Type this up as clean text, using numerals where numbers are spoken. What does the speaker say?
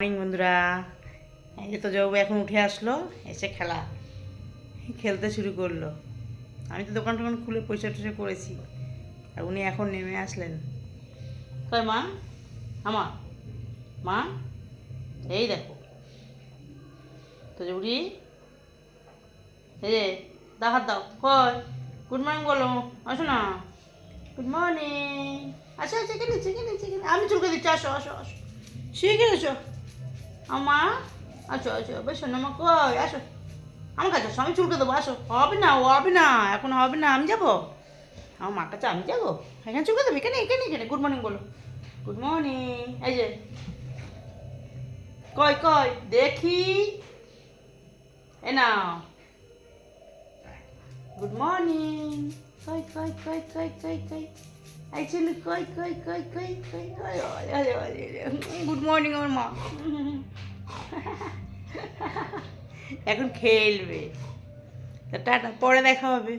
Morning বন্ধুরা, এই তো জবাবু এখন উঠে আসলো, এসে খেলতে শুরু করলো। আমি তো দোকান টোকান খুলে পয়সা টয়সা করেছি, আর উনি এখন নেমে আসলেন। কয় মা, আমার মা, এই দেখো তো জবুরি, এই যে হাত দাও, কয় গুড মর্নিং বলো, আসো না, গুড মর্নিং, আসো আসো, এখানে আমি চুলকে দিচ্ছি, আসো আসো আসো, শিখে এসো আমা, আচ্ছা আচ্ছা বেশ মা, কই আসো আমার কাছে আসো, আমি চুলকে দেবো, আসো। হবে না, ও হবে না, এখন হবে না, আমি যাবো আমার মার কাছে, আমি যাবো, এখানে চুলকে দেবো, এখানে গুড মর্নিং বলো, গুড মর্নিং, এই যে কই দেখি, এ না গুড মর্নিং, কই এই ছিল, কই গুড মর্নিং আমার মা। এখন খেলবে, টাটা, পরে দেখা হবে।